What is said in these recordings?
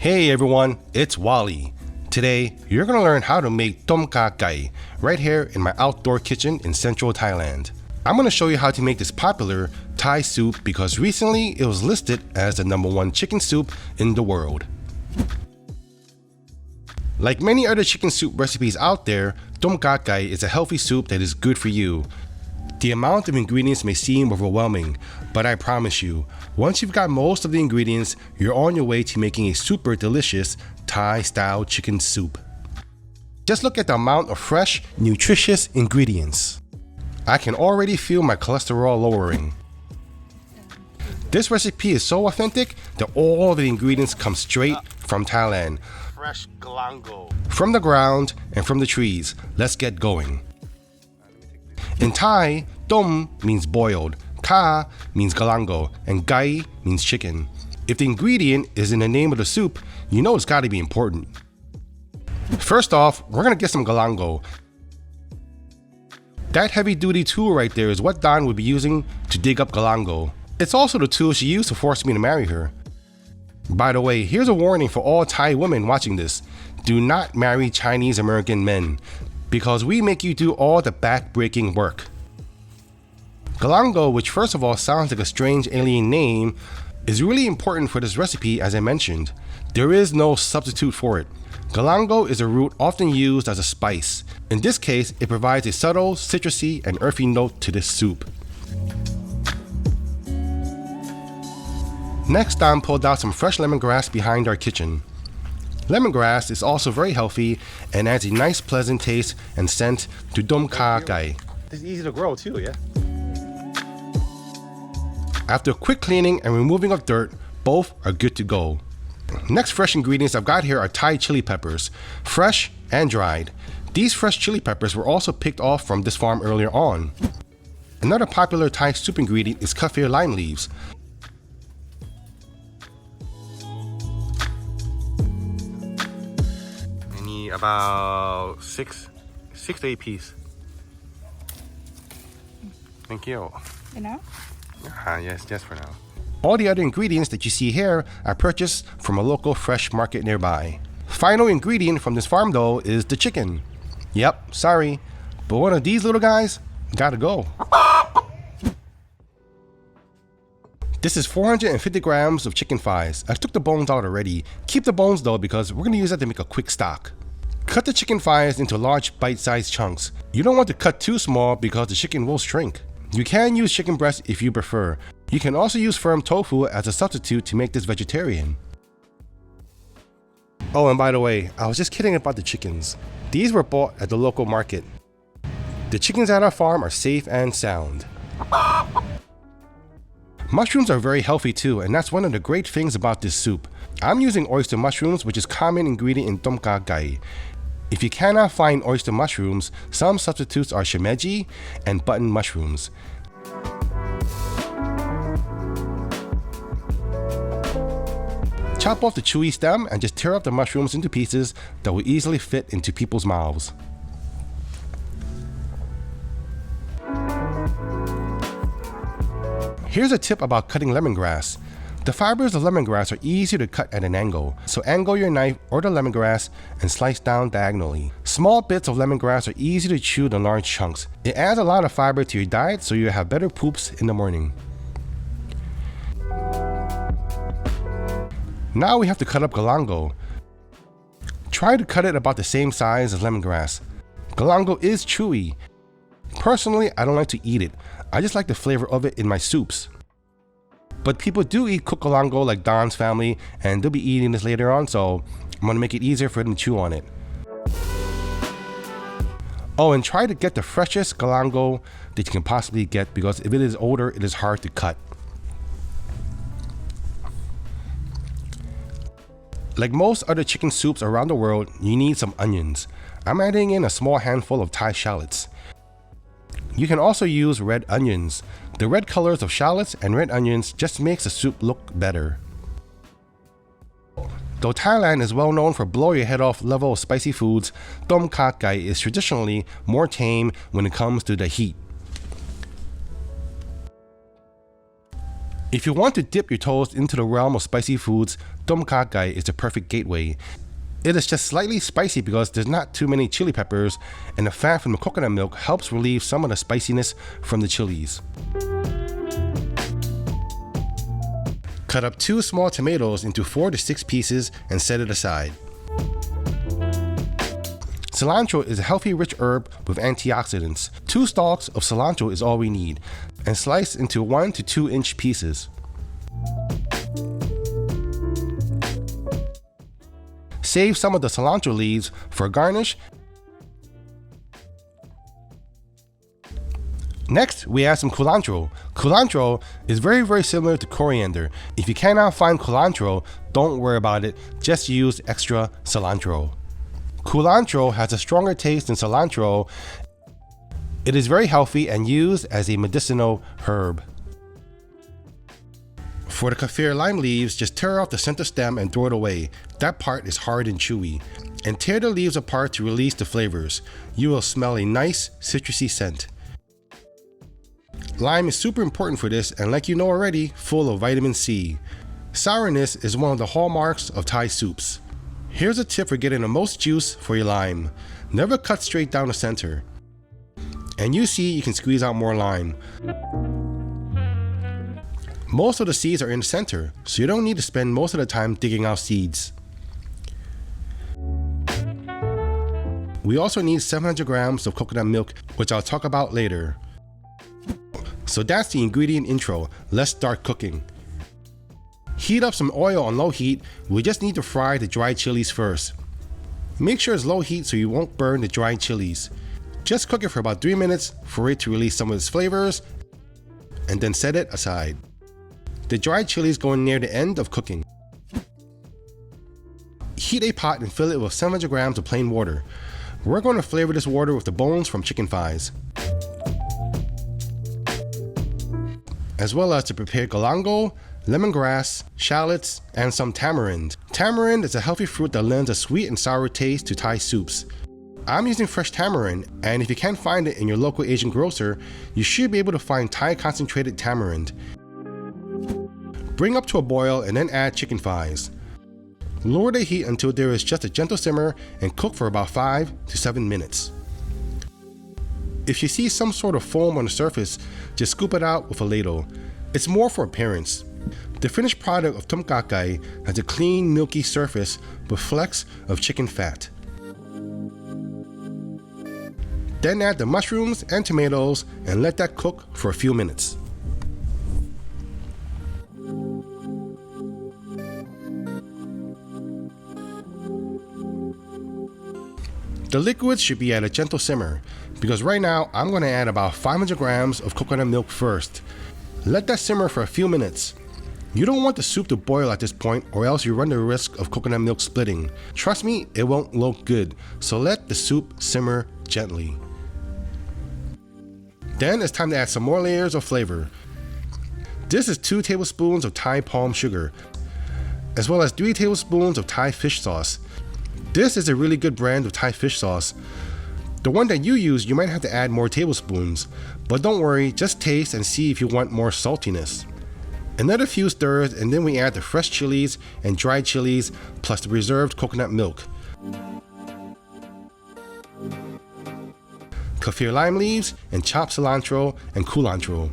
Hey everyone, it's Wally. Today, you're going to learn how to make tom kha gai right here in my outdoor kitchen in central Thailand. I'm going to show you how to make this popular Thai soup because recently it was listed as the #1 chicken soup in the world. Like many other chicken soup recipes out there, tom kha gai is a healthy soup that is good for you. The amount of ingredients may seem overwhelming, but I promise you, once you've got most of the ingredients, you're on your way to making a super delicious Thai-style chicken soup. Just look at the amount of fresh, nutritious ingredients. I can already feel my cholesterol lowering. This recipe is so authentic that all the ingredients come straight from Thailand. Fresh galangal. From the ground and from the trees. Let's get going. In Thai, tom means boiled, kha means galangal, and gai means chicken. If the ingredient is in the name of the soup, you know it's gotta be important. First off, we're gonna get some galangal. That heavy-duty tool right there is what Don would be using to dig up galangal. It's also the tool she used to force me to marry her. By the way, here's a warning for all Thai women watching this. Do not marry Chinese American men, because we make you do all the back-breaking work. Galangal, which first of all sounds like a strange alien name, is really important for this recipe as I mentioned. There is no substitute for it. Galangal is a root often used as a spice. In this case, it provides a subtle, citrusy, and earthy note to this soup. Next, Don pulled out some fresh lemongrass behind our kitchen. Lemongrass is also very healthy and adds a nice pleasant taste and scent to tom kha gai. It's easy to grow too, yeah? After a quick cleaning and removing of dirt, both are good to go. Next fresh ingredients I've got here are Thai chili peppers, fresh and dried. These fresh chili peppers were also picked off from this farm earlier on. Another popular Thai soup ingredient is Kaffir lime leaves. About six to 8 pieces. Thank you. Enough? Yes, just for now. All the other ingredients that you see here are purchased from a local fresh market nearby. Final ingredient from this farm though is the chicken. Yep, sorry, but one of these little guys gotta go. This is 450 grams of chicken thighs. I took the bones out already. Keep the bones though because we're gonna use that to make a quick stock. Cut the chicken thighs into large bite-sized chunks. You don't want to cut too small because the chicken will shrink. You can use chicken breast if you prefer. You can also use firm tofu as a substitute to make this vegetarian. Oh, and by the way, I was just kidding about the chickens. These were bought at the local market. The chickens at our farm are safe and sound. Mushrooms are very healthy too, and that's one of the great things about this soup. I'm using oyster mushrooms, which is a common ingredient in tom kha gai. If you cannot find oyster mushrooms, some substitutes are shimeji and button mushrooms. Chop off the chewy stem and just tear up the mushrooms into pieces that will easily fit into people's mouths. Here's a tip about cutting lemongrass. The fibers of lemongrass are easier to cut at an angle, so angle your knife or the lemongrass and slice down diagonally. Small bits of lemongrass are easier to chew than large chunks. It adds a lot of fiber to your diet so you have better poops in the morning. Now we have to cut up galangal. Try to cut it about the same size as lemongrass. Galangal is chewy. Personally, I don't like to eat it. I just like the flavor of it in my soups. But people do eat cooked galangal like Don's family, and they'll be eating this later on, so I'm gonna make it easier for them to chew on it. Oh, and try to get the freshest galangal that you can possibly get because if it is older, it is hard to cut. Like most other chicken soups around the world, you need some onions. I'm adding in a small handful of Thai shallots. You can also use red onions. The red colors of shallots and red onions just makes the soup look better. Though Thailand is well known for blow your head off level of spicy foods, tom kha gai is traditionally more tame when it comes to the heat. If you want to dip your toes into the realm of spicy foods, Tom Kha Gai is the perfect gateway. It is just slightly spicy because there's not too many chili peppers, and the fat from the coconut milk helps relieve some of the spiciness from the chilies. Cut up 2 small tomatoes into 4 to 6 pieces and set it aside. Cilantro is a healthy, rich herb with antioxidants. 2 stalks of cilantro is all we need, and slice into 1 to 2 inch pieces. Save some of the cilantro leaves for garnish. Next, we add some culantro. Culantro is very similar to coriander. If you cannot find culantro, don't worry about it, just use extra cilantro. Culantro has a stronger taste than cilantro. It is very healthy and used as a medicinal herb. For the Kaffir lime leaves, just tear off the center stem and throw it away. That part is hard and chewy. And tear the leaves apart to release the flavors. You will smell a nice citrusy scent. Lime is super important for this, and like you know already, full of vitamin C. Sourness is one of the hallmarks of Thai soups. Here's a tip for getting the most juice for your lime. Never cut straight down the center. And you see, you can squeeze out more lime. Most of the seeds are in the center, so you don't need to spend most of the time digging out seeds. We also need 700 grams of coconut milk, which I'll talk about later. So that's the ingredient intro. Let's start cooking. Heat up some oil on low heat. We just need to fry the dried chilies first. Make sure it's low heat so you won't burn the dried chilies. Just cook it for about 3 minutes for it to release some of its flavors, and then set it aside. The dried chilies go near the end of cooking. Heat a pot and fill it with 700 grams of plain water. We're going to flavor this water with the bones from chicken thighs, as well as to prepare galangal, lemongrass, shallots, and some tamarind. Tamarind is a healthy fruit that lends a sweet and sour taste to Thai soups. I'm using fresh tamarind, and if you can't find it in your local Asian grocer, you should be able to find Thai concentrated tamarind. Bring up to a boil and then add chicken thighs. Lower the heat until there is just a gentle simmer and cook for about 5 to 7 minutes. If you see some sort of foam on the surface, just scoop it out with a ladle. It's more for appearance. The finished product of Tom Kha Gai has a clean, milky surface with flecks of chicken fat. Then add the mushrooms and tomatoes and let that cook for a few minutes. The liquids should be at a gentle simmer, because right now I'm going to add about 500 grams of coconut milk first. Let that simmer for a few minutes. You don't want the soup to boil at this point, or else you run the risk of coconut milk splitting. Trust me, it won't look good, so let the soup simmer gently. Then it's time to add some more layers of flavor. This is 2 tablespoons of Thai palm sugar, as well as 3 tablespoons of Thai fish sauce. This is a really good brand of Thai fish sauce. The one that you use, you might have to add more tablespoons, but don't worry, just taste and see if you want more saltiness. Another few stirs, and then we add the fresh chilies and dried chilies plus the preserved coconut milk. Kaffir lime leaves and chopped cilantro and culantro.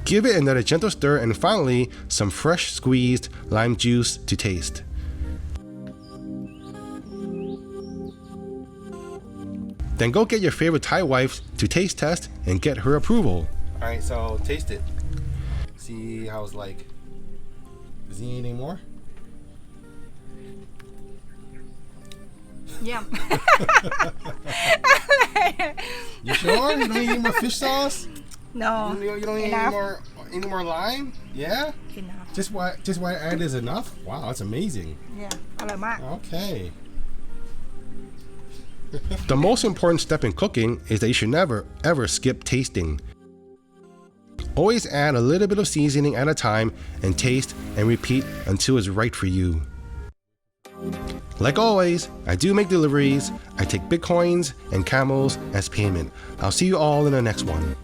Give it another gentle stir, and finally some fresh squeezed lime juice to taste. Then go get your favorite Thai wife to taste test and get her approval. Alright, so taste it. See how it's like. Does he need any more? Yum. You sure? You don't need any more fish sauce? No. You don't need any more lime? Yeah? Enough. Just what I added is enough? Wow, that's amazing. Yeah. อร่อยมาก Okay. The most important step in cooking is that you should never ever skip tasting. Always add a little bit of seasoning at a time and taste and repeat until it's right for you. Like always, I do make deliveries. I take Bitcoins and camels as payment. I'll see you all in the next one.